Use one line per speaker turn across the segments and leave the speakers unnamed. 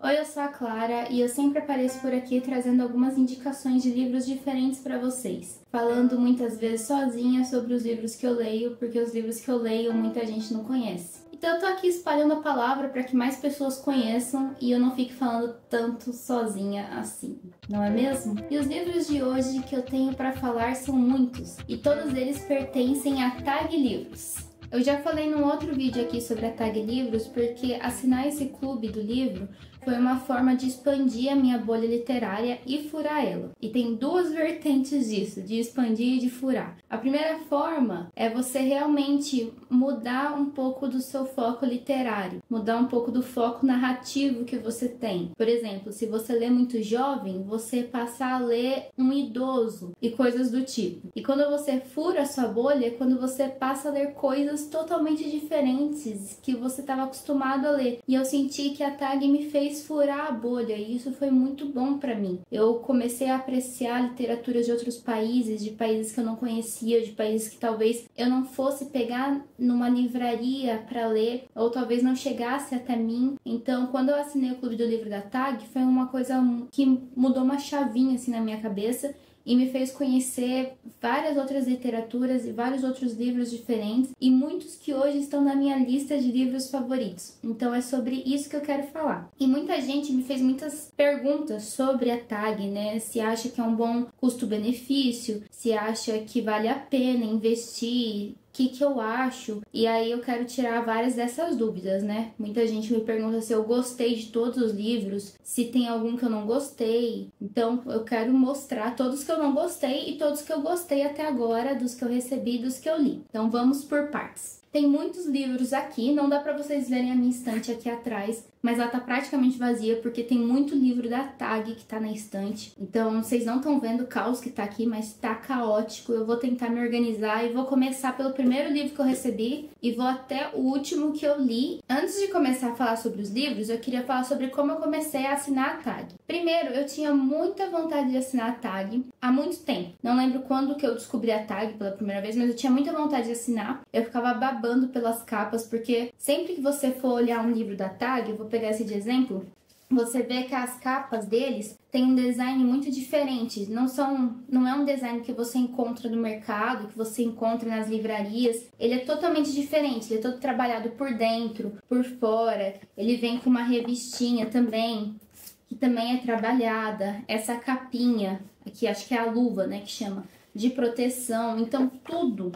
Oi, eu sou a Clara e eu sempre apareço por aqui trazendo algumas indicações de livros diferentes para vocês, falando muitas vezes sozinha sobre os livros que eu leio, porque os livros que eu leio muita gente não conhece. Então eu tô aqui espalhando a palavra para que mais pessoas conheçam e eu não fique falando tanto sozinha assim, não é mesmo? E os livros de hoje que eu tenho para falar são muitos e todos eles pertencem a Tag Livros. Eu já falei num outro vídeo aqui sobre a Tag Livros porque assinar esse clube do livro foi uma forma de expandir a minha bolha literária e furar ela. E tem duas vertentes disso, de expandir e de furar. A primeira forma é você realmente mudar um pouco do seu foco literário, mudar um pouco do foco narrativo que você tem. Por exemplo, se você lê muito jovem, você passar a ler um idoso e coisas do tipo. E quando você fura a sua bolha, é quando você passa a ler coisas totalmente diferentes que você estava acostumado a ler. E eu senti que a Tag me fez furar a bolha e isso foi muito bom para mim. Eu comecei a apreciar literaturas de outros países, de países que eu não conhecia, de países que talvez eu não fosse pegar numa livraria para ler ou talvez não chegasse até mim. Então, quando eu assinei o Clube do Livro da Tag, foi uma coisa que mudou uma chavinha assim na minha cabeça e me fez conhecer várias outras literaturas e vários outros livros diferentes e muitos que hoje estão na minha lista de livros favoritos. Então é sobre isso que eu quero falar. E muita gente me fez muitas perguntas sobre a Tag, né? Se acha que é um bom custo-benefício, se acha que vale a pena investir, que eu acho, e aí eu quero tirar várias dessas dúvidas, né? Muita gente me pergunta se eu gostei de todos os livros, se tem algum que eu não gostei. Então eu quero mostrar todos que eu não gostei e todos que eu gostei até agora, dos que eu recebi, dos que eu li. Então vamos por partes. Tem muitos livros aqui, não dá pra vocês verem a minha estante aqui atrás, mas ela tá praticamente vazia porque tem muito livro da Tag que tá na estante. Então vocês não estão vendo o caos que tá aqui, mas tá caótico. Eu vou tentar me organizar e vou começar pelo primeiro livro que eu recebi e vou até o último que eu li. Antes de começar a falar sobre os livros, eu queria falar sobre como eu comecei a assinar a Tag. Primeiro, eu tinha muita vontade de assinar a Tag há muito tempo. Não lembro quando que eu descobri a Tag pela primeira vez, mas eu tinha muita vontade de assinar. Eu ficava babando pelas capas, porque sempre que você for olhar um livro da Tag, eu vou pegar esse de exemplo, você vê que as capas deles têm um design muito diferente. Não é um design que você encontra no mercado, que você encontra nas livrarias. Ele é totalmente diferente. Ele é todo trabalhado por dentro, por fora. Ele vem com uma revistinha também, que também é trabalhada. Essa capinha, aqui acho que é a luva, né, que chama, de proteção. Então tudo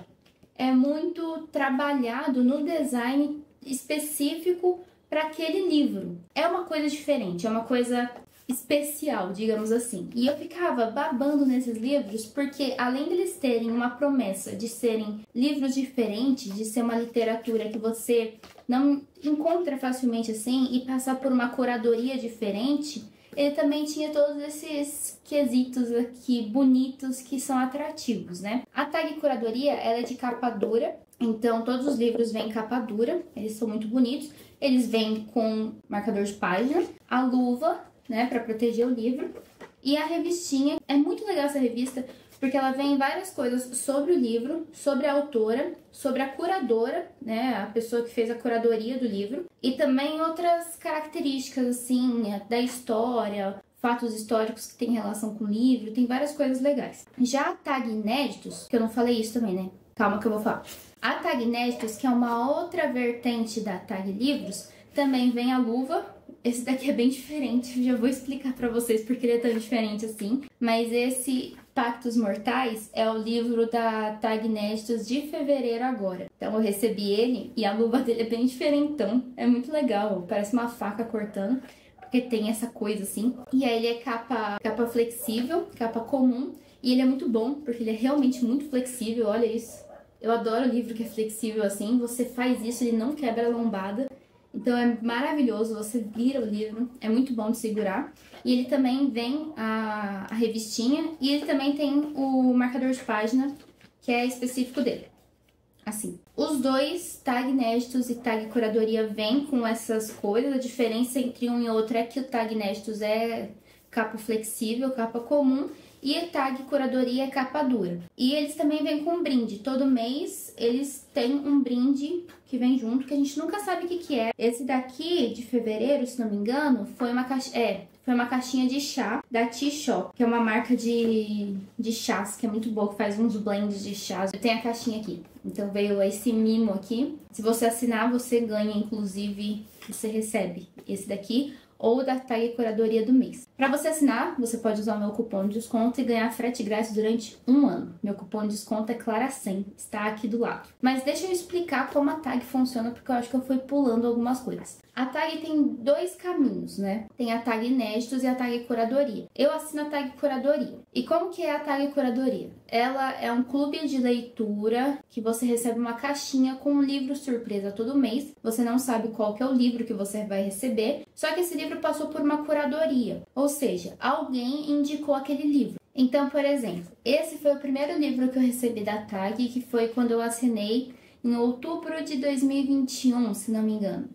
é muito trabalhado no design específico para aquele livro. É uma coisa diferente, é uma coisa especial, digamos assim. E eu ficava babando nesses livros porque, além deles terem uma promessa de serem livros diferentes, de ser uma literatura que você não encontra facilmente assim e passar por uma curadoria diferente, ele também tinha todos esses quesitos aqui bonitos que são atrativos, né? A Tag Curadoria, ela é de capa dura, então todos os livros vêm em capa dura, eles são muito bonitos. Eles vêm com marcador de página, a luva, né, para proteger o livro, e a revistinha. É muito legal essa revista, porque ela vem várias coisas sobre o livro, sobre a autora, sobre a curadora, né, a pessoa que fez a curadoria do livro, e também outras características, assim, da história, fatos históricos que têm relação com o livro, tem várias coisas legais. Já a Tag Inéditos, que eu não falei isso também, né? Calma que eu vou falar. A Tag Inéditos, que é uma outra vertente da Tag Livros, também vem a luva. Esse daqui é bem diferente, já vou explicar pra vocês porque ele é tão diferente assim. Mas esse Pactos Mortais é o livro da Tag Inéditos de fevereiro agora. Então eu recebi ele e a luva dele é bem diferentão, é muito legal, parece uma faca cortando, porque tem essa coisa assim. E aí ele é capa flexível, capa comum, e ele é muito bom, porque ele é realmente muito flexível, olha isso. Eu adoro livro que é flexível assim, você faz isso, ele não quebra a lombada. Então é maravilhoso, você vira o livro, é muito bom de segurar. E ele também vem a revistinha e ele também tem o marcador de página, que é específico dele. Assim, os dois, Tag Inéditos e Tag Curadoria, vêm com essas coisas. A diferença entre um e outro é que o Tag Inéditos é capa flexível, capa comum, e tag curadoria capa dura. E eles também vêm com um brinde. Todo mês eles têm um brinde que vem junto, que a gente nunca sabe o que é. Esse daqui, de fevereiro, se não me engano, foi uma caixinha de chá da Tea Shop, que é uma marca de chás, que é muito boa, que faz uns blends de chás. Eu tenho a caixinha aqui. Então veio esse mimo aqui. Se você assinar, você ganha, inclusive, você recebe esse daqui ou da tag curadoria do mês. Para você assinar, você pode usar o meu cupom de desconto e ganhar frete grátis durante 1 ano. Meu cupom de desconto é Clara100, está aqui do lado. Mas deixa eu explicar como a tag funciona, porque eu acho que eu fui pulando algumas coisas. A tag tem 2 caminhos, né? Tem a tag inéditos e a tag curadoria. Eu assino a tag curadoria. E como que é a tag curadoria? Ela é um clube de leitura que você recebe uma caixinha com um livro surpresa todo mês. Você não sabe qual que é o livro que você vai receber, só que esse livro passou por uma curadoria, ou seja, alguém indicou aquele livro. Então, por exemplo, esse foi o primeiro livro que eu recebi da tag, que foi quando eu assinei em outubro de 2021, se não me engano.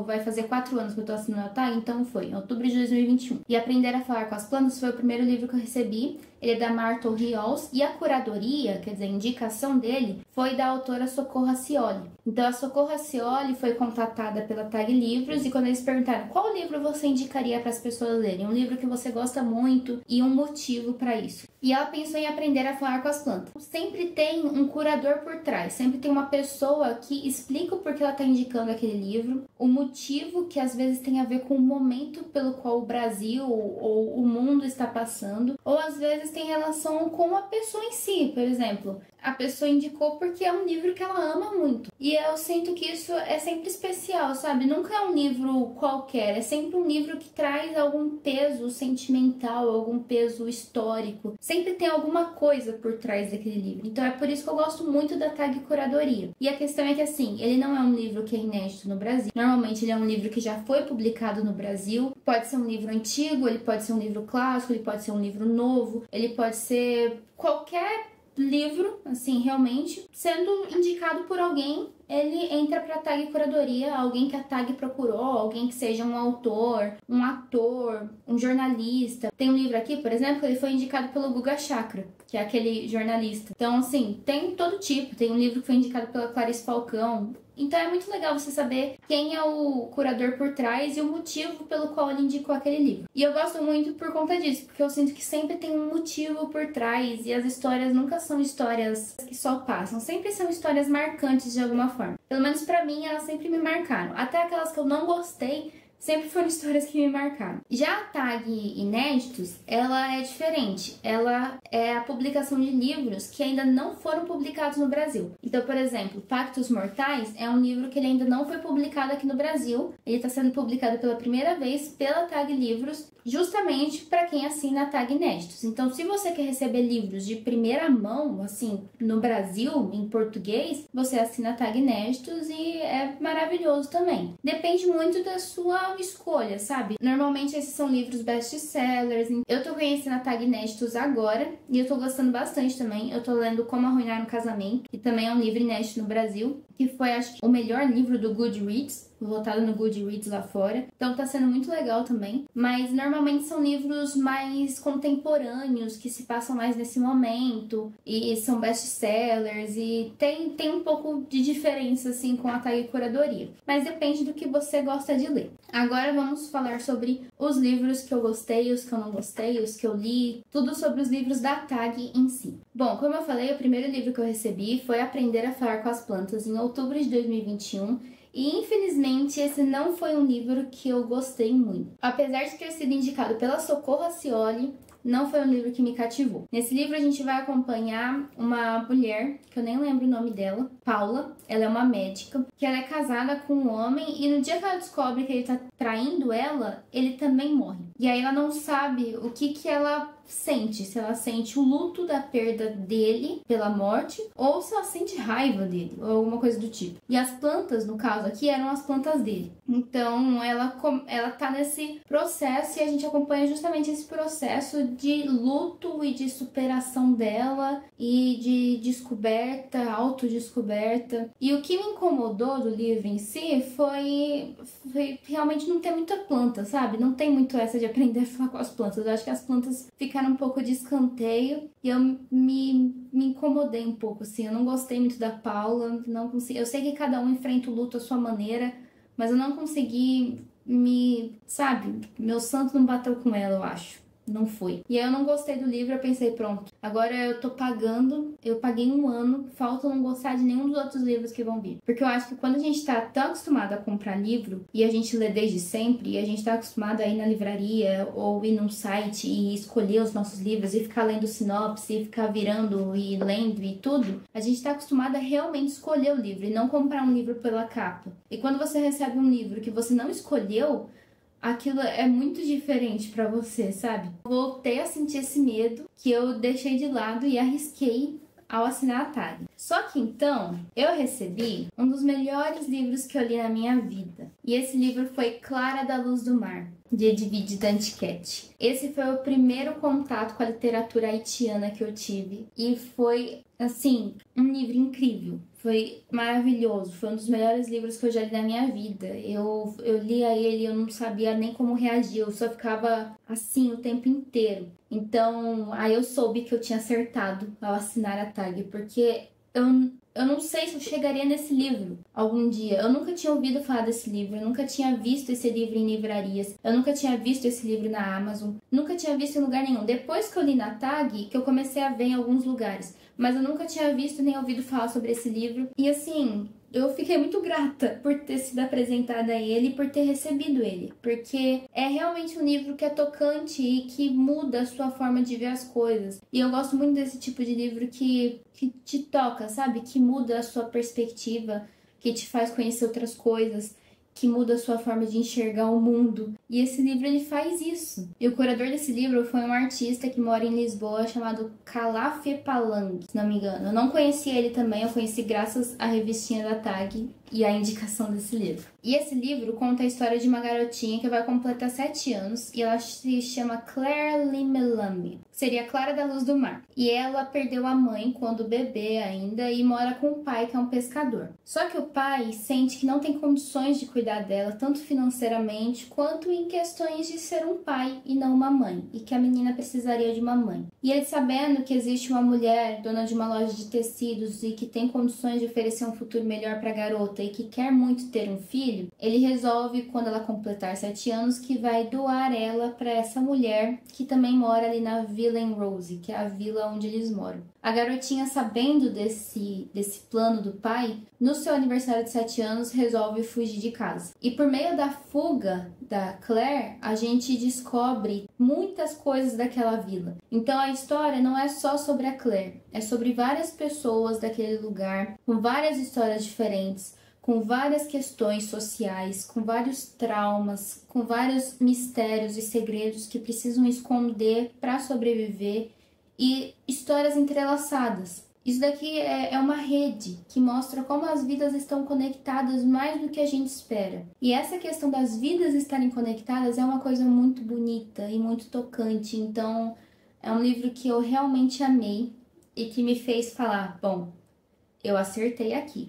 Vai fazer 4 anos que eu tô assinando a tag, então foi em outubro de 2021. E Aprender a Falar com as Plantas foi o primeiro livro que eu recebi. Ele é da Myrtle Riols e a curadoria, quer dizer, a indicação dele, foi da autora Socorro Racioli. Então a Socorro Racioli foi contatada pela Tag Livros e quando eles perguntaram qual livro você indicaria para as pessoas lerem, um livro que você gosta muito e um motivo para isso. E ela pensou em Aprender a Falar com as Plantas. Sempre tem um curador por trás, sempre tem uma pessoa que explica o porquê ela está indicando aquele livro, o motivo que às vezes tem a ver com o momento pelo qual o Brasil ou o mundo está passando, ou às vezes tem relação com a pessoa em si. Por exemplo, a pessoa indicou porque é um livro que ela ama muito. E eu sinto que isso é sempre especial, sabe? Nunca é um livro qualquer, é sempre um livro que traz algum peso sentimental, algum peso histórico. Sempre tem alguma coisa por trás daquele livro. Então é por isso que eu gosto muito da tag curadoria. E a questão é que, assim, ele não é um livro que é inédito no Brasil. Normalmente ele é um livro que já foi publicado no Brasil. Pode ser um livro antigo, ele pode ser um livro clássico, ele pode ser um livro novo, ele pode ser qualquer livro, assim, realmente, sendo indicado por alguém, ele entra pra tag curadoria, alguém que a tag procurou, alguém que seja um autor, um ator, um jornalista. Tem um livro aqui, por exemplo, que ele foi indicado pelo Guga Chakra, que é aquele jornalista. Então, assim, tem todo tipo. Tem um livro que foi indicado pela Clarice Falcão. Então é muito legal você saber quem é o curador por trás e o motivo pelo qual ele indicou aquele livro. E eu gosto muito por conta disso, porque eu sinto que sempre tem um motivo por trás e as histórias nunca são histórias que só passam, sempre são histórias marcantes de alguma forma. Pelo menos pra mim, elas sempre me marcaram. Até aquelas que eu não gostei, sempre foram histórias que me marcaram. Já a tag inéditos, ela é diferente. Ela é a publicação de livros que ainda não foram publicados no Brasil. Então, por exemplo, Pactos Mortais é um livro que ele ainda não foi publicado aqui no Brasil. Ele está sendo publicado pela primeira vez pela Tag Livros, justamente para quem assina a tag inéditos. Então, se você quer receber livros de primeira mão, assim, no Brasil, em português, você assina a tag inéditos e é maravilhoso também. Depende muito da sua escolha, sabe? Normalmente esses são livros best-sellers. Eu tô conhecendo a tag inéditos agora e eu tô gostando bastante também. Eu tô lendo Como Arruinar um Casamento, que também é um livro inédito no Brasil, que foi, acho que, o melhor livro do Goodreads, votado no Goodreads lá fora. Então tá sendo muito legal também. Mas normalmente são livros mais contemporâneos, que se passam mais nesse momento. E são best-sellers. E tem um pouco de diferença, assim, com a tag curadoria. Mas depende do que você gosta de ler. Agora vamos falar sobre os livros que eu gostei, os que eu não gostei, os que eu li. Tudo sobre os livros da tag em si. Bom, como eu falei, o primeiro livro que eu recebi foi Aprender a Falar com as Plantas, em outubro de 2021. E infelizmente esse não foi um livro que eu gostei muito. Apesar de ter sido indicado pela Socorro Racioli, não foi um livro que me cativou. Nesse livro a gente vai acompanhar uma mulher, que eu nem lembro o nome dela, Paula. Ela é uma médica, que ela é casada com um homem e no dia que ela descobre que ele tá traindo ela, ele também morre. E aí ela não sabe o que ela sente, se ela sente o luto da perda dele pela morte ou se ela sente raiva dele ou alguma coisa do tipo. E as plantas, no caso aqui, eram as plantas dele. Então ela tá nesse processo e a gente acompanha justamente esse processo de luto e de superação dela e de descoberta, autodescoberta. E o que me incomodou do livro em si foi realmente não ter muita planta, sabe? Não tem muito essa de aprender a falar com as plantas. Eu acho que as plantas ficam ficaram um pouco de escanteio e eu me incomodei um pouco, assim. Eu não gostei muito da Paula, não consegui. Eu sei que cada um enfrenta o luto à sua maneira, mas eu não consegui sabe, meu santo não bateu com ela, eu acho. Não foi. E aí eu não gostei do livro, eu pensei, pronto, agora eu tô pagando, eu paguei 1 ano, falta eu não gostar de nenhum dos outros livros que vão vir. Porque eu acho que quando a gente tá tão acostumado a comprar livro, e a gente lê desde sempre, e a gente tá acostumado a ir na livraria, ou ir num site e escolher os nossos livros, e ficar lendo sinopse, e ficar virando e lendo e tudo, a gente tá acostumado a realmente escolher o livro, e não comprar um livro pela capa. E quando você recebe um livro que você não escolheu, aquilo é muito diferente pra você, sabe? Voltei a sentir esse medo que eu deixei de lado e arrisquei ao assinar a tag. Só que então, eu recebi um dos melhores livros que eu li na minha vida. E esse livro foi Clara da Luz do Mar, de Edvige Danticat. Esse foi o primeiro contato com a literatura haitiana que eu tive. E foi, assim, um livro incrível. Foi maravilhoso, foi um dos melhores livros que eu já li na minha vida. Eu lia ele, eu não sabia nem como reagir, eu só ficava assim o tempo inteiro. Então, aí eu soube que eu tinha acertado ao assinar a tag, porque eu não sei se eu chegaria nesse livro algum dia. Eu nunca tinha ouvido falar desse livro, eu nunca tinha visto esse livro em livrarias, eu nunca tinha visto esse livro na Amazon, nunca tinha visto em lugar nenhum. Depois que eu li na tag, que eu comecei a ver em alguns lugares, mas eu nunca tinha visto nem ouvido falar sobre esse livro. E assim, eu fiquei muito grata por ter sido apresentada a ele e por ter recebido ele, porque é realmente um livro que é tocante e que muda a sua forma de ver as coisas. E eu gosto muito desse tipo de livro que te toca, sabe? Que muda a sua perspectiva, que te faz conhecer outras coisas, que muda a sua forma de enxergar o mundo. E esse livro, ele faz isso. E o curador desse livro foi um artista que mora em Lisboa chamado Kalafe Palang, se não me engano. Eu não conhecia ele também, eu conheci graças à revistinha da tag e à indicação desse livro. E esse livro conta a história de uma garotinha que vai completar 7 anos e ela se chama Claire Limelame, que seria Clara da Luz do Mar. E ela perdeu a mãe quando bebê ainda e mora com o pai, que é um pescador. Só que o pai sente que não tem condições de cuidar dela, tanto financeiramente quanto em questões de ser um pai e não uma mãe, e que a menina precisaria de uma mãe. E ele, sabendo que existe uma mulher dona de uma loja de tecidos e que tem condições de oferecer um futuro melhor para a garota e que quer muito ter um filho, ele resolve, quando ela completar 7 anos, que vai doar ela para essa mulher que também mora ali na Villa em Rose, que é a vila onde eles moram. A garotinha, sabendo desse plano do pai, no seu aniversário de 7 anos, resolve fugir de casa. E por meio da fuga da Claire, a gente descobre muitas coisas daquela vila. Então a história não é só sobre a Claire, é sobre várias pessoas daquele lugar, com várias histórias diferentes, com várias questões sociais, com vários traumas, com vários mistérios e segredos que precisam esconder para sobreviver e histórias entrelaçadas. Isso daqui é uma rede que mostra como as vidas estão conectadas mais do que a gente espera. E essa questão das vidas estarem conectadas é uma coisa muito bonita e muito tocante. Então, é um livro que eu realmente amei e que me fez falar, bom, eu acertei aqui.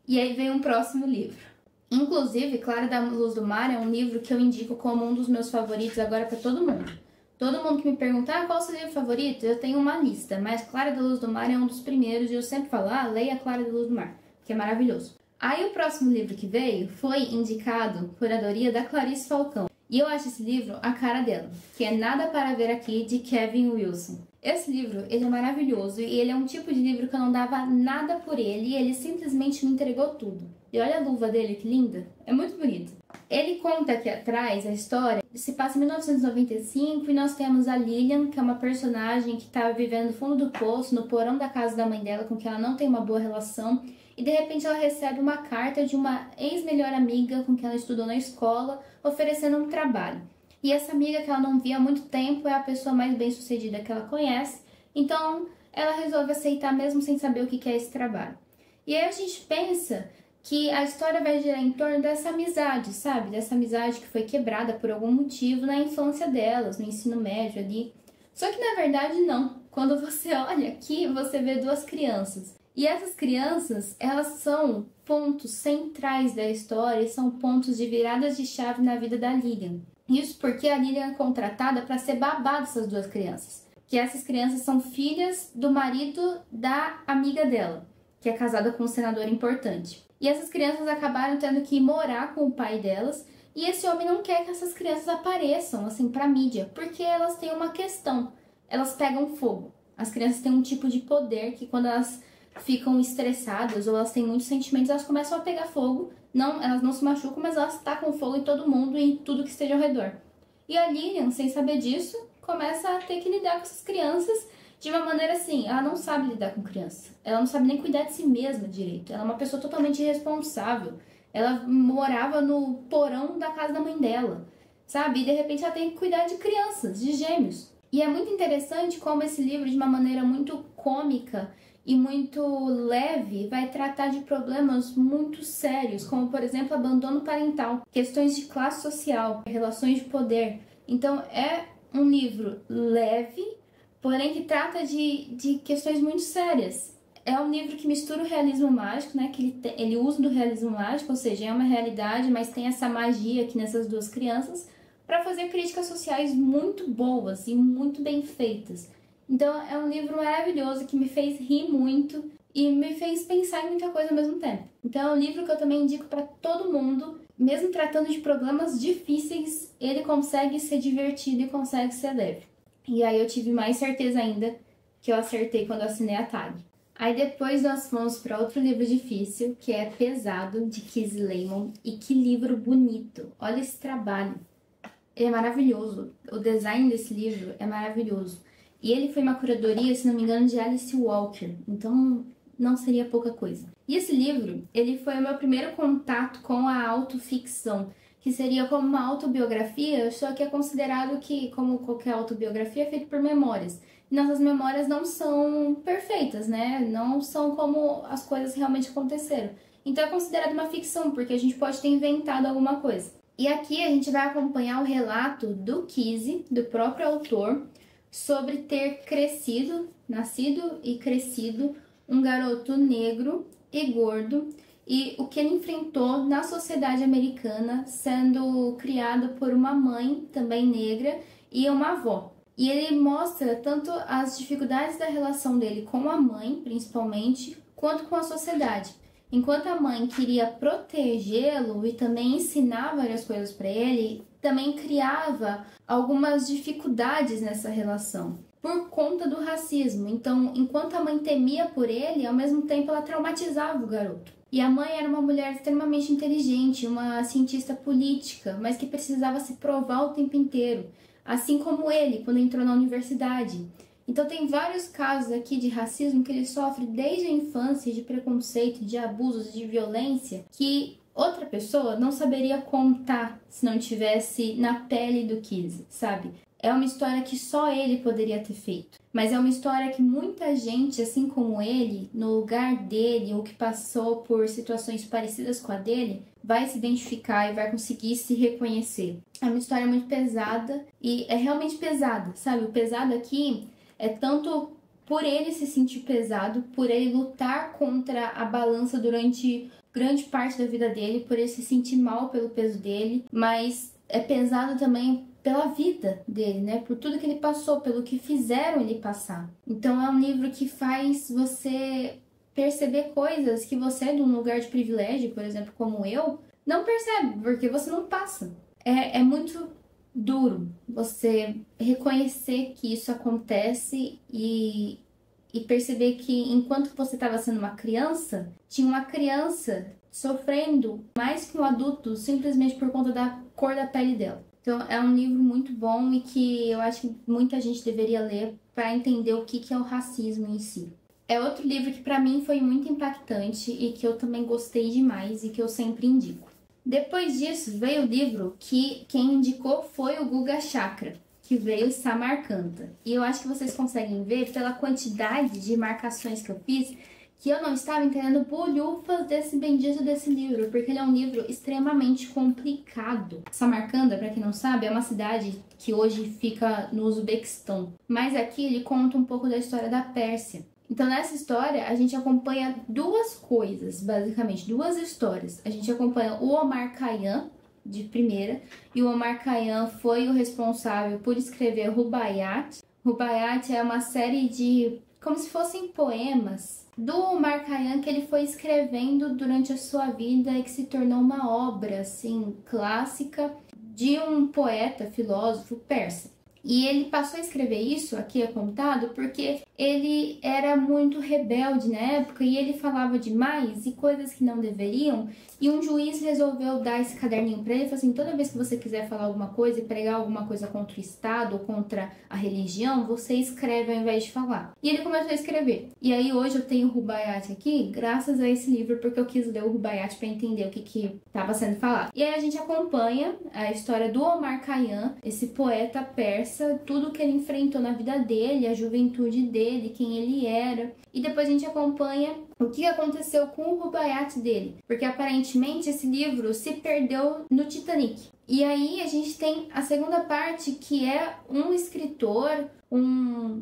E aí vem um próximo livro. Inclusive, Clara da Luz do Mar é um livro que eu indico como um dos meus favoritos agora para todo mundo. Todo mundo que me pergunta, qual é o seu livro favorito? Eu tenho uma lista, mas Clara da Luz do Mar é um dos primeiros e eu sempre falo, leia Clara da Luz do Mar, que é maravilhoso. Aí o próximo livro que veio foi indicado curadoria da Clarice Falcão. E eu acho esse livro a cara dela, que é Nada para Ver Aqui, de Kevin Wilson. Esse livro, ele é maravilhoso e ele é um tipo de livro que eu não dava nada por ele e ele simplesmente me entregou tudo. E olha a luva dele, que linda! É muito bonito. Ele conta aqui atrás a história, se passa em 1995 e nós temos a Lilian, que é uma personagem que está vivendo no fundo do poço, no porão da casa da mãe dela, com quem ela não tem uma boa relação, e de repente ela recebe uma carta de uma ex-melhor amiga com quem ela estudou na escola, oferecendo um trabalho. E essa amiga que ela não via há muito tempo é a pessoa mais bem-sucedida que ela conhece, então ela resolve aceitar mesmo sem saber o que é esse trabalho. E aí a gente pensa que a história vai girar em torno dessa amizade, sabe? Dessa amizade que foi quebrada por algum motivo na infância delas, no ensino médio ali. Só que na verdade não. Quando você olha aqui, você vê 2 crianças. E essas crianças, elas são pontos centrais da história e são pontos de viradas de chave na vida da Lilian. Isso porque a Lilian é contratada para ser babá dessas duas crianças. Que essas crianças são filhas do marido da amiga dela, que é casada com um senador importante. E essas crianças acabaram tendo que ir morar com o pai delas, e esse homem não quer que essas crianças apareçam, assim, pra mídia, porque elas têm uma questão. Elas pegam fogo. As crianças têm um tipo de poder que quando elas ficam estressadas ou elas têm muitos sentimentos, elas começam a pegar fogo. Não, elas não se machucam, mas elas tacam fogo em todo mundo e em tudo que esteja ao redor. E a Lilian, sem saber disso, começa a ter que lidar com essas crianças de uma maneira assim, ela não sabe lidar com criança. Ela não sabe nem cuidar de si mesma direito. Ela é uma pessoa totalmente irresponsável. Ela morava no porão da casa da mãe dela, sabe? E de repente ela tem que cuidar de crianças, de gêmeos. E é muito interessante como esse livro, de uma maneira muito cômica e muito leve, vai tratar de problemas muito sérios, como, por exemplo, abandono parental, questões de classe social, relações de poder. Então, é um livro leve, porém que trata de questões muito sérias. É um livro que mistura o realismo mágico, né? Que ele usa do realismo mágico, ou seja, é uma realidade, mas tem essa magia aqui nessas duas crianças, para fazer críticas sociais muito boas e muito bem feitas. Então é um livro maravilhoso que me fez rir muito e me fez pensar em muita coisa ao mesmo tempo. Então é um livro que eu também indico para todo mundo, mesmo tratando de problemas difíceis, ele consegue ser divertido e consegue ser leve. E aí eu tive mais certeza ainda que eu acertei quando eu assinei a tag. Aí depois nós fomos para outro livro difícil, que é Pesado, de Kizzy Lemon. E que livro bonito! Olha esse trabalho! Ele é maravilhoso. O design desse livro é maravilhoso. E ele foi uma curadoria, se não me engano, de Alice Walker. Então não seria pouca coisa. E esse livro, ele foi o meu primeiro contato com a autoficção, que seria como uma autobiografia, só que é considerado que, como qualquer autobiografia, é feito por memórias. E nossas memórias não são perfeitas, né? Não são como as coisas realmente aconteceram. Então é considerado uma ficção, porque a gente pode ter inventado alguma coisa. E aqui a gente vai acompanhar o relato do Kizzy, do próprio autor, sobre ter crescido, nascido e crescido, um garoto negro e gordo, e o que ele enfrentou na sociedade americana, sendo criado por uma mãe também negra e uma avó. E ele mostra tanto as dificuldades da relação dele com a mãe, principalmente, quanto com a sociedade. Enquanto a mãe queria protegê-lo e também ensinar várias coisas para ele, também criava algumas dificuldades nessa relação por conta do racismo. Então, enquanto a mãe temia por ele, ao mesmo tempo ela traumatizava o garoto. E a mãe era uma mulher extremamente inteligente, uma cientista política, mas que precisava se provar o tempo inteiro, assim como ele, quando entrou na universidade. Então tem vários casos aqui de racismo que ele sofre desde a infância, de preconceito, de abusos, de violência, que outra pessoa não saberia contar se não tivesse na pele do Kizzy, sabe? É uma história que só ele poderia ter feito. Mas é uma história que muita gente, assim como ele, no lugar dele, ou que passou por situações parecidas com a dele, vai se identificar e vai conseguir se reconhecer. É uma história muito pesada e é realmente pesada, sabe? O pesado aqui é tanto por ele se sentir pesado, por ele lutar contra a balança durante grande parte da vida dele, por ele se sentir mal pelo peso dele, mas é pesado também pela vida dele, né? Por tudo que ele passou, pelo que fizeram ele passar. Então é um livro que faz você perceber coisas que você, de um lugar de privilégio, por exemplo, como eu, não percebe, porque você não passa. É muito duro você reconhecer que isso acontece e perceber que enquanto você estava sendo uma criança, tinha uma criança sofrendo mais que um adulto simplesmente por conta da cor da pele dela. Então é um livro muito bom e que eu acho que muita gente deveria ler para entender o que é o racismo em si. É outro livro que para mim foi muito impactante e que eu também gostei demais e que eu sempre indico. Depois disso veio o livro que quem indicou foi o Guga Chakra, que veio Samarcanda. E eu acho que vocês conseguem ver pela quantidade de marcações que eu fiz que eu não estava entendendo bolhufas desse bendito desse livro, porque ele é um livro extremamente complicado. Samarcanda, para quem não sabe, é uma cidade que hoje fica no Uzbequistão, mas aqui ele conta um pouco da história da Pérsia. Então nessa história a gente acompanha duas coisas, basicamente, duas histórias. A gente acompanha o Omar Khayyam, de primeira, e o Omar Khayyam foi o responsável por escrever Rubaiyat. Rubaiyat é uma série de, como se fossem poemas do Omar Khayyam que ele foi escrevendo durante a sua vida e que se tornou uma obra assim clássica de um poeta, filósofo persa. E ele passou a escrever isso, aqui é contado, porque ele era muito rebelde na época e ele falava demais e coisas que não deveriam. E um juiz resolveu dar esse caderninho para ele e falou assim: toda vez que você quiser falar alguma coisa e pregar alguma coisa contra o Estado ou contra a religião, você escreve ao invés de falar. E ele começou a escrever. E aí hoje eu tenho o Rubaiyat aqui, graças a esse livro, porque eu quis ler o Rubaiyat para entender o que estava sendo falado. E aí a gente acompanha a história do Omar Khayyam, esse poeta persa, tudo que ele enfrentou na vida dele, a juventude dele, quem ele era. E depois a gente acompanha o que aconteceu com o Rubaiyat dele, porque aparentemente esse livro se perdeu no Titanic. E aí a gente tem a segunda parte, que é um escritor,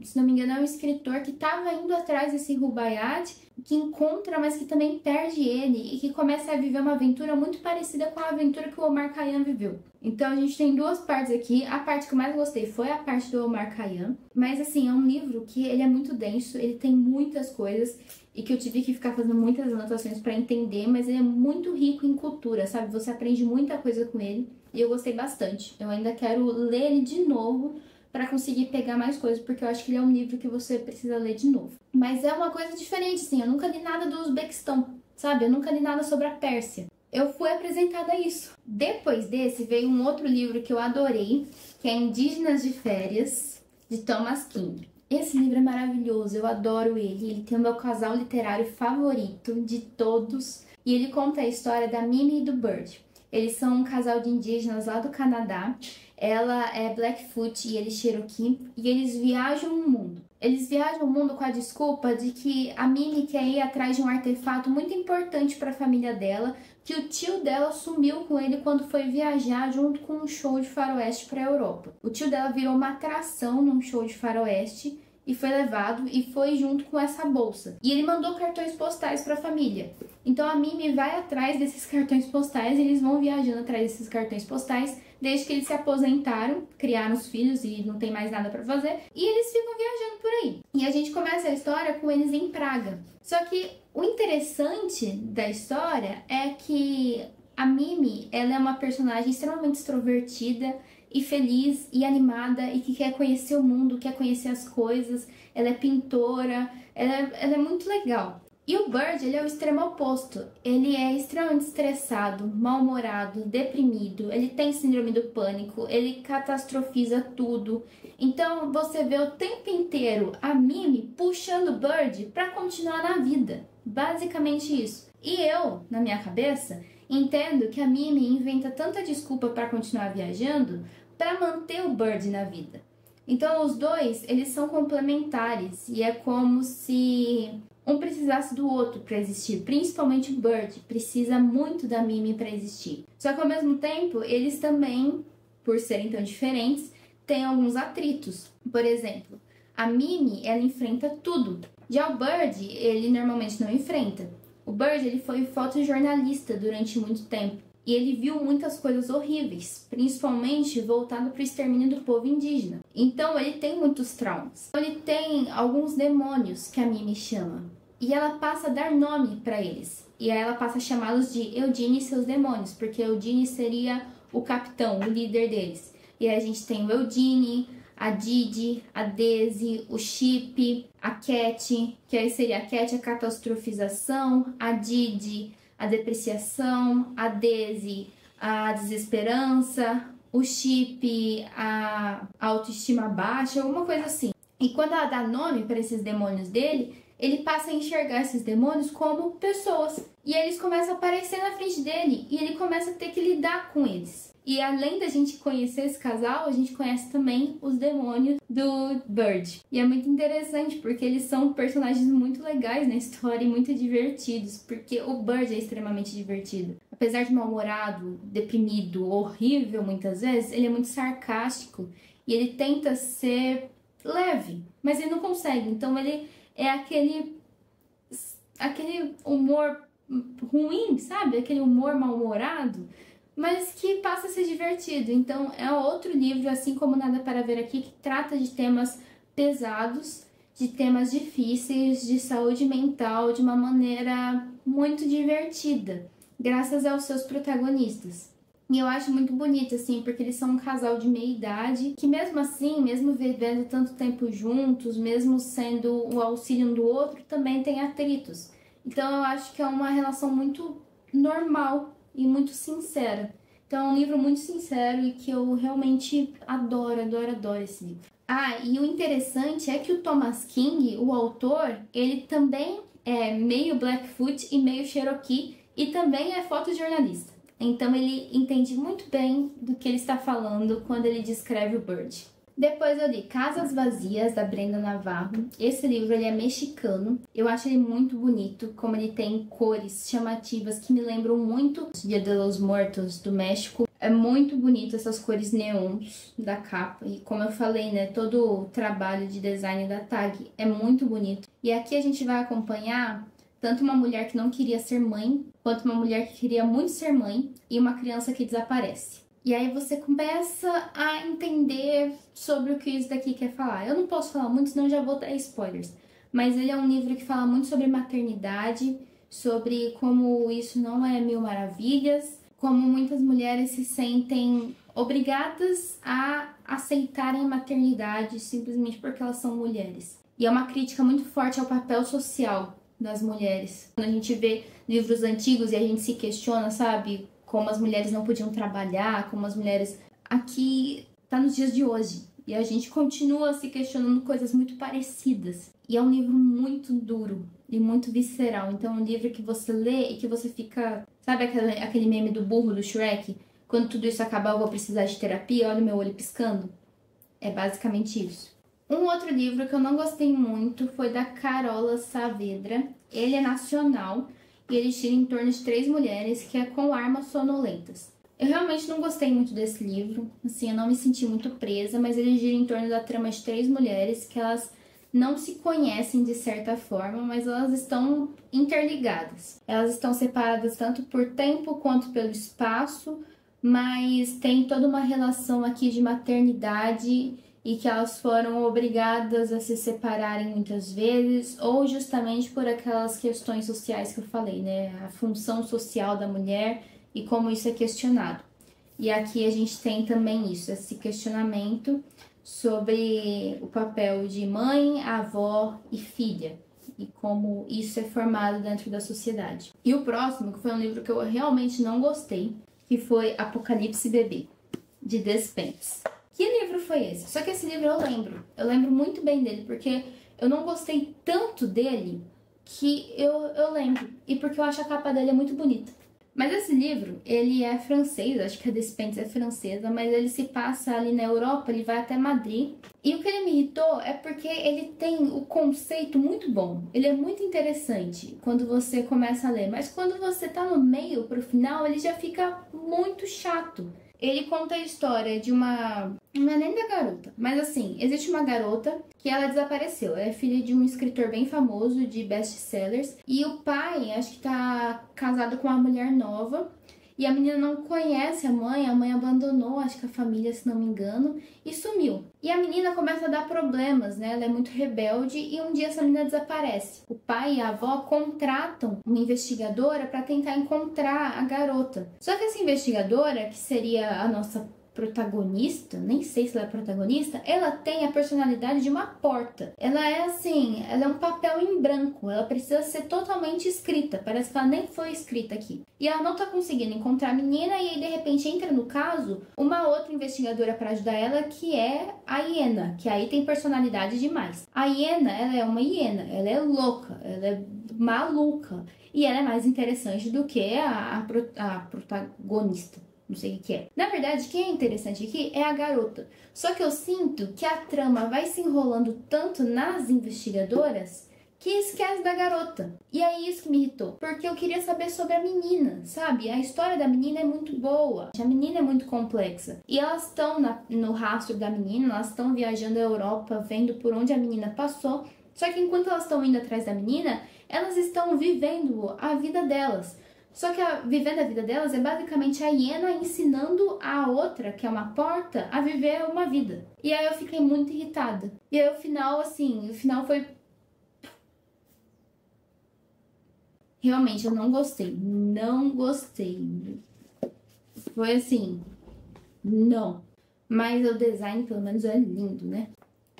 se não me engano é um escritor que estava indo atrás desse Rubaiyat, que encontra, mas que também perde ele e que começa a viver uma aventura muito parecida com a aventura que o Omar Khayyam viveu. Então a gente tem duas partes aqui. A parte que eu mais gostei foi a parte do Omar Khayyam, mas assim, é um livro que ele é muito denso, ele tem muitas coisas e que eu tive que ficar fazendo muitas anotações para entender, mas ele é muito rico em cultura, sabe? Você aprende muita coisa com ele e eu gostei bastante. Eu ainda quero ler ele de novo para conseguir pegar mais coisas, porque eu acho que ele é um livro que você precisa ler de novo. Mas é uma coisa diferente, assim, eu nunca li nada do Uzbequistão, sabe? Eu nunca li nada sobre a Pérsia. Eu fui apresentada a isso. Depois desse, veio um outro livro que eu adorei, que é Indígenas de Férias, de Thomas King. Esse livro é maravilhoso, eu adoro ele. Ele tem o meu casal literário favorito de todos. E ele conta a história da Mimi e do Bird. Eles são um casal de indígenas lá do Canadá. Ela é Blackfoot e ele Cherokee. E eles viajam o mundo. Eles viajam o mundo com a desculpa de que a Mimi quer ir atrás de um artefato muito importante para a família dela, que o tio dela sumiu com ele quando foi viajar junto com um show de faroeste para a Europa. O tio dela virou uma atração num show de faroeste e foi levado e foi junto com essa bolsa. E ele mandou cartões postais para a família. Então a Mimi vai atrás desses cartões postais, eles vão viajando atrás desses cartões postais, desde que eles se aposentaram, criaram os filhos e não tem mais nada para fazer, e eles ficam viajando por aí. E a gente começa a história com eles em Praga. Só que o interessante da história é que a Mimi, ela é uma personagem extremamente extrovertida e feliz e animada e que quer conhecer o mundo, quer conhecer as coisas. Ela é pintora, ela é muito legal. E o Bird, ele é o extremo oposto. Ele é extremamente estressado, mal-humorado, deprimido, ele tem síndrome do pânico, ele catastrofiza tudo. Então você vê o tempo inteiro a Mimi puxando o Bird para continuar na vida. Basicamente isso. E eu, na minha cabeça, entendo que a Mimi inventa tanta desculpa para continuar viajando para manter o Bird na vida. Então os dois, eles são complementares e é como se um precisasse do outro para existir, principalmente o Bird precisa muito da Mimi para existir. Só que ao mesmo tempo, eles também, por serem tão diferentes, têm alguns atritos. Por exemplo, a Mimi, ela enfrenta tudo. Já o Bird, ele normalmente não enfrenta. O Bird, ele foi fotojornalista durante muito tempo. E ele viu muitas coisas horríveis, principalmente voltado para o extermínio do povo indígena. Então ele tem muitos traumas. Ele tem alguns demônios que a Mimi chama. E ela passa a dar nome para eles. E aí ela passa a chamá-los de Eugene e seus demônios, porque Eugene seria o capitão, o líder deles. E aí a gente tem o Eugene, a Didi, a Daisy, o Chip, a Cat, que aí seria a Cat a catastrofização, a Didi a depreciação, a Daisy, a desesperança, o Chip, a autoestima baixa, alguma coisa assim. E quando ela dá nome para esses demônios dele, ele passa a enxergar esses demônios como pessoas. E eles começam a aparecer na frente dele e ele começa a ter que lidar com eles. E além da gente conhecer esse casal, a gente conhece também os demônios do Bird. E é muito interessante porque eles são personagens muito legais na história e muito divertidos, porque o Bird é extremamente divertido. Apesar de mal-humorado, deprimido, horrível muitas vezes, ele é muito sarcástico e ele tenta ser leve, mas ele não consegue. Então ele é aquele humor ruim, sabe? Aquele humor mal-humorado, mas que passa a ser divertido. Então é outro livro, assim como Nada para Ver Aqui, que trata de temas pesados, de temas difíceis, de saúde mental, de uma maneira muito divertida, graças aos seus protagonistas. E eu acho muito bonito, assim, porque eles são um casal de meia idade, que mesmo assim, mesmo vivendo tanto tempo juntos, mesmo sendo o auxílio um do outro, também tem atritos. Então eu acho que é uma relação muito normal e muito sincera. Então é um livro muito sincero e que eu realmente adoro, adoro, adoro esse livro. Ah, e o interessante é que o Thomas King, o autor, ele também é meio Blackfoot e meio Cherokee e também é fotojornalista. Então ele entende muito bem do que ele está falando quando ele descreve o Bird. Depois eu li Casas Vazias, da Brenda Navarro. Esse livro ele é mexicano. Eu acho ele muito bonito, como ele tem cores chamativas que me lembram muito Dia de los Muertos do México. É muito bonito essas cores neons da capa. E como eu falei, né, todo o trabalho de design da tag é muito bonito. E aqui a gente vai acompanhar tanto uma mulher que não queria ser mãe, quanto uma mulher que queria muito ser mãe e uma criança que desaparece. E aí você começa a entender sobre o que isso daqui quer falar. Eu não posso falar muito, senão já vou dar spoilers. Mas ele é um livro que fala muito sobre maternidade, sobre como isso não é mil maravilhas, como muitas mulheres se sentem obrigadas a aceitarem a maternidade simplesmente porque elas são mulheres. E é uma crítica muito forte ao papel social das mulheres. Quando a gente vê livros antigos e a gente se questiona, sabe, como as mulheres não podiam trabalhar, como as mulheres... Aqui tá nos dias de hoje e a gente continua se questionando coisas muito parecidas. E é um livro muito duro e muito visceral. Então é um livro que você lê e que você fica... Sabe aquele meme do burro do Shrek? Quando tudo isso acabar eu vou precisar de terapia, olha o meu olho piscando. É basicamente isso. Um outro livro que eu não gostei muito foi da Carola Saavedra. Ele é nacional e ele gira em torno de 3 mulheres que é com armas sonolentas. Eu realmente não gostei muito desse livro, assim, eu não me senti muito presa, mas ele gira em torno da trama de 3 mulheres que elas não se conhecem de certa forma, mas elas estão interligadas. Elas estão separadas tanto por tempo quanto pelo espaço, mas tem toda uma relação aqui de maternidade e que elas foram obrigadas a se separarem muitas vezes, ou justamente por aquelas questões sociais que eu falei, né? A função social da mulher e como isso é questionado. E aqui a gente tem também isso, esse questionamento sobre o papel de mãe, avó e filha, e como isso é formado dentro da sociedade. E o próximo, que foi um livro que eu realmente não gostei, que foi Apocalipse Bebê, de Despense. Que livro foi esse? Só que esse livro eu lembro muito bem dele, porque eu não gostei tanto dele que eu lembro, e porque eu acho a capa dele muito bonita. Mas esse livro, ele é francês, acho que a Despense é francesa, mas ele se passa ali na Europa, ele vai até Madrid. E o que ele me irritou é porque ele tem o conceito muito bom, ele é muito interessante quando você começa a ler, mas quando você tá no meio pro final, ele já fica muito chato. Ele conta a história de uma... Não é nem da garota, mas assim, existe uma garota que ela desapareceu. Ela é filha de um escritor bem famoso de best-sellers. E o pai, acho que tá casado com uma mulher nova. E a menina não conhece a mãe abandonou, acho que a família, se não me engano, e sumiu. E a menina começa a dar problemas, né? Ela é muito rebelde e um dia essa menina desaparece. O pai e a avó contratam uma investigadora para tentar encontrar a garota. Só que essa investigadora, que seria a nossa protagonista, nem sei se ela é protagonista, ela tem a personalidade de uma porta. Ela é assim, ela é um papel em branco, ela precisa ser totalmente escrita, parece que ela nem foi escrita aqui. E ela não tá conseguindo encontrar a menina e aí de repente entra no caso uma outra investigadora para ajudar ela, que é a hiena, que aí tem personalidade demais. A hiena, ela é uma hiena, ela é louca, ela é maluca e ela é mais interessante do que a protagonista. Não sei o que é. Na verdade, quem é interessante aqui é a garota. Só que eu sinto que a trama vai se enrolando tanto nas investigadoras que esquece da garota. E é isso que me irritou. Porque eu queria saber sobre a menina, sabe? A história da menina é muito boa. A menina é muito complexa. E elas estão no rastro da menina, elas estão viajando a Europa, vendo por onde a menina passou. Só que enquanto elas estão indo atrás da menina, elas estão vivendo a vida delas. Só que vivendo a vida delas é basicamente a hiena ensinando a outra, que é uma porta, a viver uma vida. E aí eu fiquei muito irritada. E aí o final foi... Realmente, eu não gostei. Não gostei. Foi assim... Não. Mas o design, pelo menos, é lindo, né?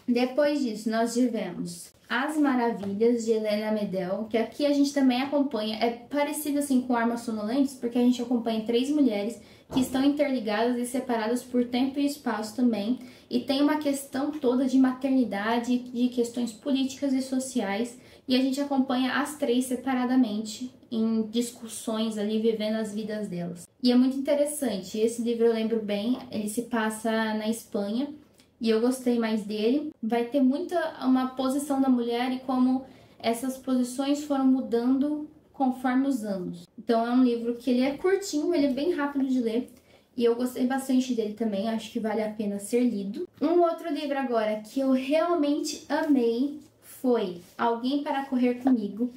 Depois disso, nós tivemos As Maravilhas, de Helena Medel, que aqui a gente também acompanha. É parecido assim com Armas Sonolentes, porque a gente acompanha 3 mulheres que estão interligadas e separadas por tempo e espaço também. E tem uma questão toda de maternidade, de questões políticas e sociais. E a gente acompanha as 3 separadamente, em discussões ali, vivendo as vidas delas. E é muito interessante. Esse livro eu lembro bem, ele se passa na Espanha. E eu gostei mais dele. Vai ter uma posição da mulher e como essas posições foram mudando conforme os anos. Então é um livro que ele é curtinho, ele é bem rápido de ler. E eu gostei bastante dele também, acho que vale a pena ser lido. Um outro livro agora que eu realmente amei foi Alguém para Correr Comigo,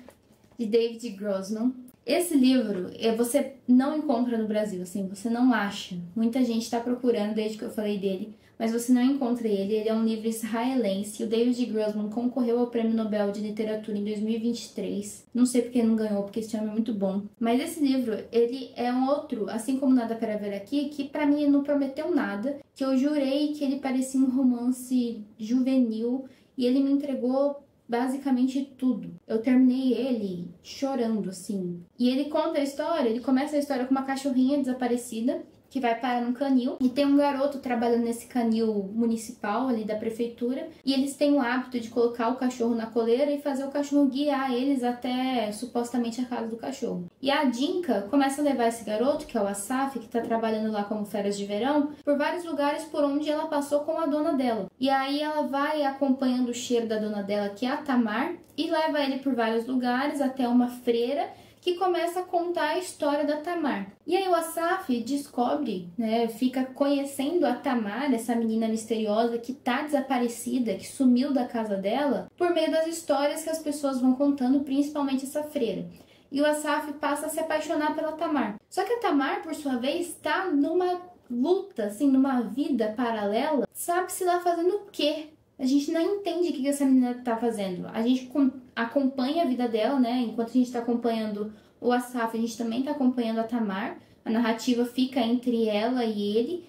de David Grossman. Esse livro você não encontra no Brasil, assim, você não acha. Muita gente está procurando desde que eu falei dele, mas você não encontra ele. Ele é um livro israelense. O David Grossman concorreu ao Prêmio Nobel de Literatura em 2023. Não sei porque não ganhou, porque esse filme é muito bom. Mas esse livro, ele é um outro, assim como Nada Para Ver Aqui, que pra mim não prometeu nada, que eu jurei que ele parecia um romance juvenil e ele me entregou basicamente tudo. Eu terminei ele chorando, assim. E ele conta a história, ele começa a história com uma cachorrinha desaparecida que vai parar num canil e tem um garoto trabalhando nesse canil municipal ali da prefeitura e eles têm o hábito de colocar o cachorro na coleira e fazer o cachorro guiar eles até supostamente a casa do cachorro. E a Dinka começa a levar esse garoto, que é o Asaf, que tá trabalhando lá como férias de verão, por vários lugares por onde ela passou com a dona dela. E aí ela vai acompanhando o cheiro da dona dela, que é a Tamar, e leva ele por vários lugares até uma freira que começa a contar a história da Tamar. E aí o Asaf descobre, né, fica conhecendo a Tamar, essa menina misteriosa que tá desaparecida, que sumiu da casa dela, por meio das histórias que as pessoas vão contando, principalmente essa freira. E o Asaf passa a se apaixonar pela Tamar. Só que a Tamar, por sua vez, está numa luta, assim, numa vida paralela, sabe-se lá fazendo o quê? A gente não entende o que essa menina tá fazendo. A gente acompanha a vida dela, né? Enquanto a gente tá acompanhando o Asaf, a gente também tá acompanhando a Tamar. A narrativa fica entre ela e ele.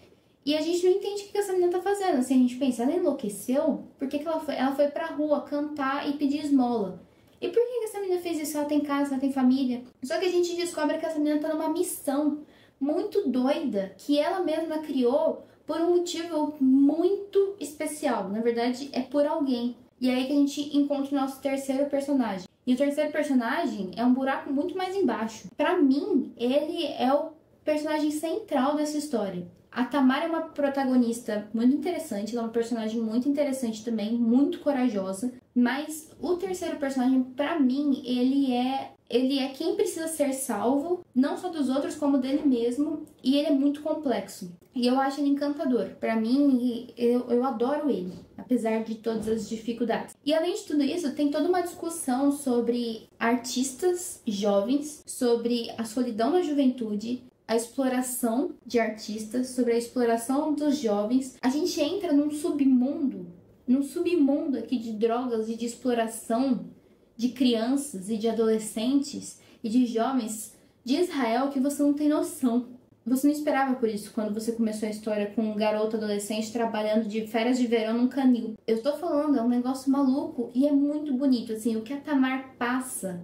E a gente não entende o que essa menina tá fazendo. Assim, a gente pensa, ela enlouqueceu? Por que ela foi? Ela foi pra rua cantar e pedir esmola. E por que essa menina fez isso? Ela tem casa, ela tem família. Só que a gente descobre que essa menina tá numa missão muito doida que ela mesma criou por um motivo muito especial. Na verdade, é por alguém. E é aí que a gente encontra o nosso terceiro personagem. E o terceiro personagem é um buraco muito mais embaixo. Pra mim, ele é o personagem central dessa história. A Tamar é uma protagonista muito interessante, ela é uma personagem muito interessante também, muito corajosa. Mas o terceiro personagem, pra mim, ele é quem precisa ser salvo, não só dos outros, como dele mesmo. E ele é muito complexo. E eu acho ele encantador. Pra mim, eu adoro ele, apesar de todas as dificuldades. E além de tudo isso, tem toda uma discussão sobre artistas jovens, sobre a solidão na juventude, a exploração de artistas, sobre a exploração dos jovens. A gente entra num submundo aqui de drogas e de exploração de crianças e de adolescentes e de jovens de Israel que você não tem noção. Você não esperava por isso quando você começou a história com um garoto adolescente trabalhando de férias de verão num canil. Eu tô falando, é um negócio maluco e é muito bonito, assim, o que a Tamar passa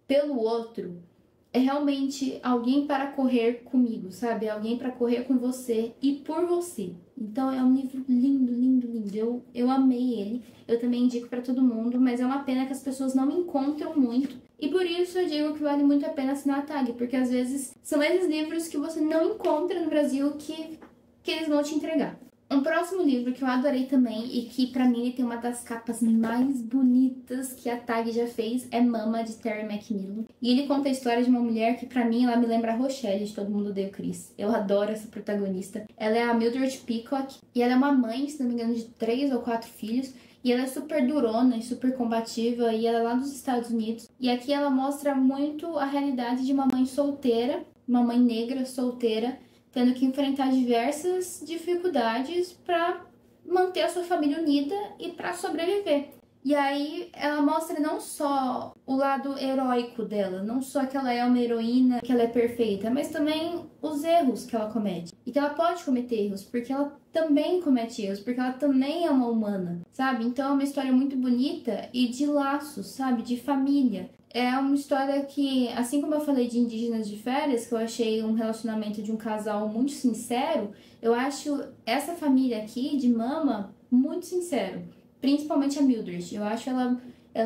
pelo outro é realmente alguém para correr comigo, sabe? Alguém para correr com você e por você. Então é um livro lindo, lindo, lindo. Eu amei ele. Eu também indico para todo mundo, mas é uma pena que as pessoas não encontram muito. E por isso eu digo que vale muito a pena assinar a tag, porque às vezes são esses livros que você não encontra no Brasil que eles vão te entregar. Um próximo livro que eu adorei também e que pra mim ele tem uma das capas mais bonitas que a Tag já fez é Mama, de Terry McMillan. E ele conta a história de uma mulher que pra mim ela me lembra a Rochelle de Todo Mundo Odeia o Chris. Eu adoro essa protagonista. Ela é a Mildred Peacock e ela é uma mãe, se não me engano, de 3 ou 4 filhos. E ela é super durona e super combativa, e ela é lá dos Estados Unidos. E aqui ela mostra muito a realidade de uma mãe solteira, uma mãe negra solteira, tendo que enfrentar diversas dificuldades para manter a sua família unida e para sobreviver. E aí ela mostra não só o lado heróico dela, não só que ela é uma heroína, que ela é perfeita, mas também os erros que ela comete. E que ela pode cometer erros, porque ela também comete erros, porque ela também é uma humana, sabe? Então é uma história muito bonita e de laços, sabe? De família. É uma história que, assim como eu falei de Indígenas de Férias, que eu achei um relacionamento de um casal muito sincero, eu acho essa família aqui, de Mama, muito sincero. Principalmente a Mildred. Eu acho ela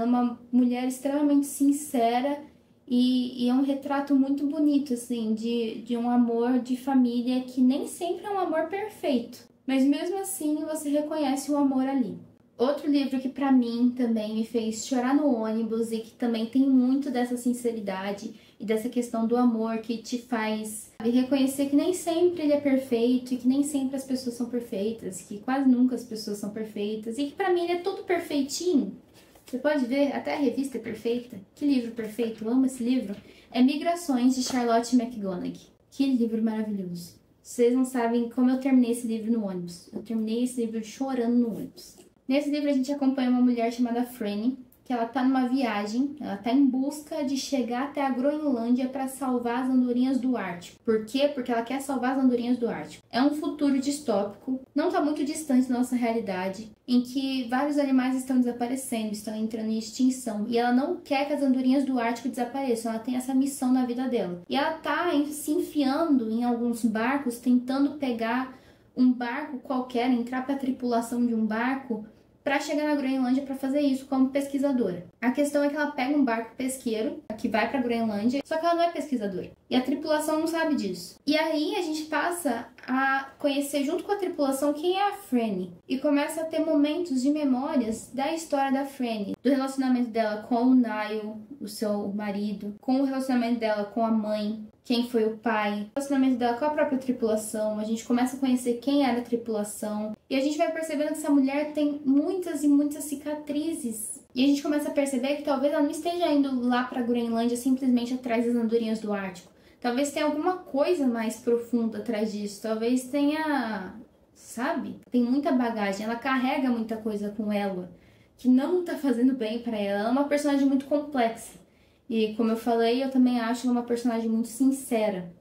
uma mulher extremamente sincera e é um retrato muito bonito, assim, de um amor de família que nem sempre é um amor perfeito. Mas mesmo assim você reconhece o amor ali. Outro livro que pra mim também me fez chorar no ônibus e que também tem muito dessa sinceridade e dessa questão do amor que te faz reconhecer que nem sempre ele é perfeito e que nem sempre as pessoas são perfeitas, que quase nunca as pessoas são perfeitas e que pra mim ele é todo perfeitinho. Você pode ver, até a revista é perfeita. Que livro perfeito, eu amo esse livro. É Migrações, de Charlotte McGonaghy. Que livro maravilhoso. Vocês não sabem como eu terminei esse livro no ônibus. Eu terminei esse livro chorando no ônibus. Nesse livro a gente acompanha uma mulher chamada Franny, que ela tá numa viagem, ela tá em busca de chegar até a Groenlândia para salvar as andorinhas do Ártico. Por quê? Porque ela quer salvar as andorinhas do Ártico. É um futuro distópico, não tá muito distante da nossa realidade, em que vários animais estão desaparecendo, estão entrando em extinção, e ela não quer que as andorinhas do Ártico desapareçam, ela tem essa missão na vida dela. E ela tá se enfiando em alguns barcos, tentando pegar um barco qualquer, entrar para a tripulação de um barco para chegar na Groenlândia para fazer isso como pesquisadora. A questão é que ela pega um barco pesqueiro que vai para a Groenlândia, só que ela não é pesquisadora. E a tripulação não sabe disso. E aí a gente passa a conhecer junto com a tripulação quem é a Franny. E começa a ter momentos de memórias da história da Franny, do relacionamento dela com o Niall, o seu marido, com o relacionamento dela com a mãe, quem foi o pai, o relacionamento dela com a própria tripulação. A gente começa a conhecer quem era a tripulação. E a gente vai percebendo que essa mulher tem muitas e muitas cicatrizes. E a gente começa a perceber que talvez ela não esteja indo lá pra Groenlândia simplesmente atrás das andorinhas do Ártico. Talvez tenha alguma coisa mais profunda atrás disso. Talvez tenha, sabe? Tem muita bagagem. Ela carrega muita coisa com ela que não tá fazendo bem pra ela. Ela é uma personagem muito complexa. E como eu falei, eu também acho ela uma personagem muito sincera.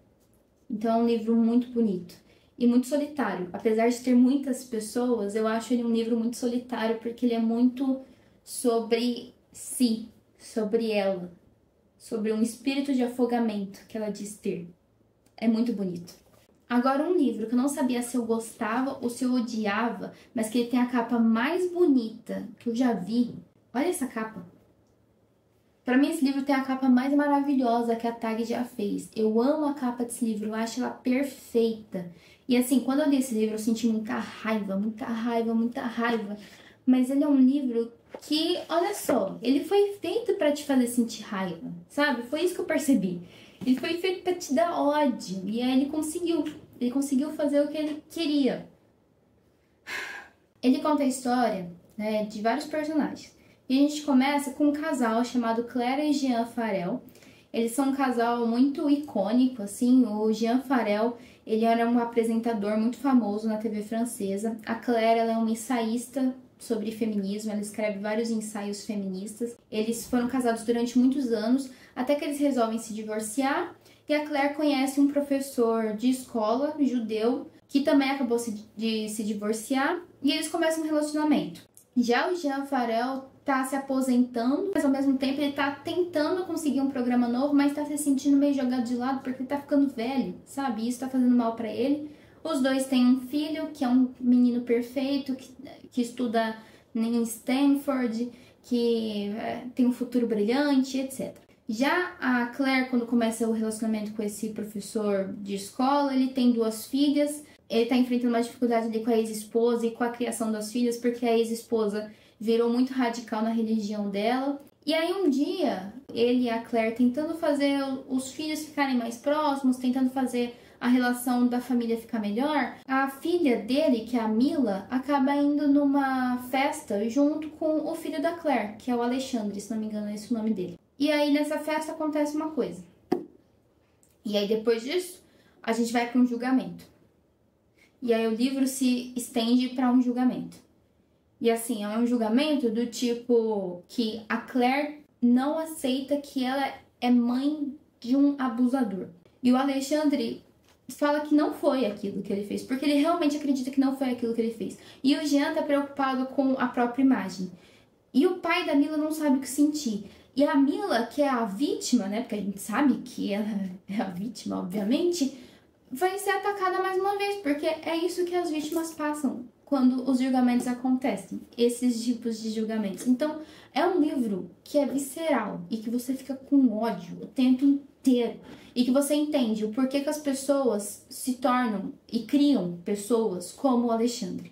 Então é um livro muito bonito. E muito solitário. Apesar de ter muitas pessoas, eu acho ele um livro muito solitário, porque ele é muito sobre si, sobre ela, sobre um espírito de afogamento que ela diz ter. É muito bonito. Agora, um livro que eu não sabia se eu gostava ou se eu odiava, mas que ele tem a capa mais bonita que eu já vi. Olha essa capa. Pra mim, esse livro tem a capa mais maravilhosa que a Tag já fez. Eu amo a capa desse livro, eu acho ela perfeita. E assim, quando eu li esse livro, eu senti muita raiva, muita raiva, muita raiva. Mas ele é um livro que, olha só, ele foi feito pra te fazer sentir raiva, sabe? Foi isso que eu percebi. Ele foi feito pra te dar ódio. E aí ele conseguiu fazer o que ele queria. Ele conta a história, né, de vários personagens. E a gente começa com um casal chamado Claire e Jean Farel. Eles são um casal muito icônico, assim. O Jean Farel, ele era um apresentador muito famoso na TV francesa. A Claire, ela é uma ensaísta sobre feminismo, ela escreve vários ensaios feministas. Eles foram casados durante muitos anos, até que eles resolvem se divorciar. E a Claire conhece um professor de escola, judeu, que também acabou de se divorciar. E eles começam um relacionamento. Já o Jean Farel tá se aposentando, mas ao mesmo tempo ele tá tentando conseguir um programa novo, mas tá se sentindo meio jogado de lado porque ele tá ficando velho, sabe? Isso tá fazendo mal pra ele. Os dois têm um filho, que é um menino perfeito, que estuda em Stanford, que tem um futuro brilhante, etc. Já a Claire, quando começa o relacionamento com esse professor de escola, ele tem 2 filhas. Ele tá enfrentando uma dificuldade ali com a ex-esposa e com a criação das filhas, porque a ex-esposa virou muito radical na religião dela. E aí um dia, ele e a Claire tentando fazer os filhos ficarem mais próximos, tentando fazer a relação da família ficar melhor, a filha dele, que é a Mila, acaba indo numa festa junto com o filho da Claire, que é o Alexandre, se não me engano é esse o nome dele. E aí nessa festa acontece uma coisa. E aí depois disso, a gente vai para um julgamento. E aí o livro se estende para um julgamento. E assim, é um julgamento do tipo que a Claire não aceita que ela é mãe de um abusador. E o Alexandre fala que não foi aquilo que ele fez, porque ele realmente acredita que não foi aquilo que ele fez. E o Jean tá preocupado com a própria imagem. E o pai da Mila não sabe o que sentir. E a Mila, que é a vítima, né, porque a gente sabe que ela é a vítima, obviamente, vai ser atacada mais uma vez, porque é isso que as vítimas passam quando os julgamentos acontecem, esses tipos de julgamentos. Então, é um livro que é visceral e que você fica com ódio o tempo inteiro e que você entende o porquê que as pessoas se tornam e criam pessoas como o Alexandre.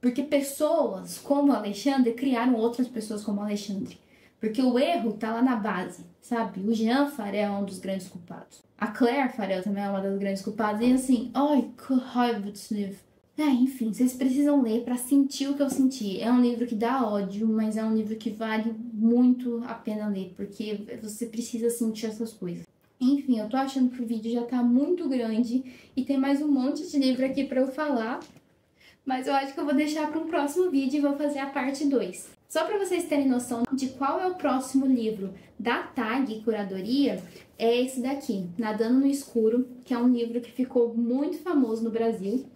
Porque pessoas como o Alexandre criaram outras pessoas como o Alexandre. Porque o erro tá lá na base, sabe? O Jean Farel é um dos grandes culpados. A Claire Farel também é uma das grandes culpadas. E assim, ai, que raiva desse livro. Enfim, vocês precisam ler pra sentir o que eu senti. É um livro que dá ódio, mas é um livro que vale muito a pena ler, porque você precisa sentir essas coisas. Enfim, eu tô achando que o vídeo já tá muito grande e tem mais um monte de livro aqui pra eu falar, mas eu acho que eu vou deixar para um próximo vídeo e vou fazer a parte 2. Só para vocês terem noção de qual é o próximo livro da TAG Curadoria, é esse daqui, Nadando no Escuro, que é um livro que ficou muito famoso no Brasil,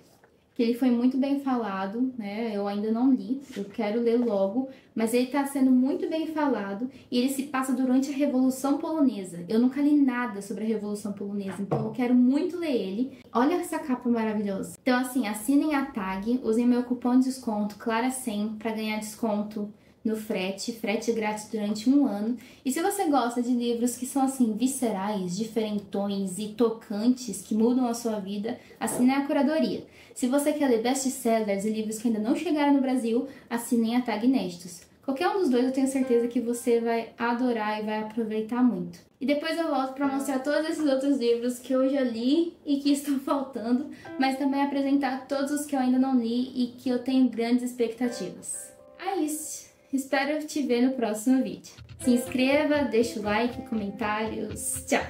que ele foi muito bem falado, né? Eu ainda não li, eu quero ler logo, mas ele está sendo muito bem falado e ele se passa durante a Revolução Polonesa. Eu nunca li nada sobre a Revolução Polonesa, então eu quero muito ler ele. Olha essa capa maravilhosa. Então assim, assinem a tag, usem meu cupom de desconto CLARA100 para ganhar desconto no frete grátis durante 1 ano. E se você gosta de livros que são assim, viscerais, diferentões e tocantes, que mudam a sua vida, assine a curadoria. Se você quer ler best-sellers e livros que ainda não chegaram no Brasil, assinem a Tag Inéditos. Qualquer um dos dois eu tenho certeza que você vai adorar e vai aproveitar muito. E depois eu volto para mostrar todos esses outros livros que eu já li e que estão faltando, mas também apresentar todos os que eu ainda não li e que eu tenho grandes expectativas. É isso. Espero te ver no próximo vídeo. Se inscreva, deixa o like, comentários. Tchau!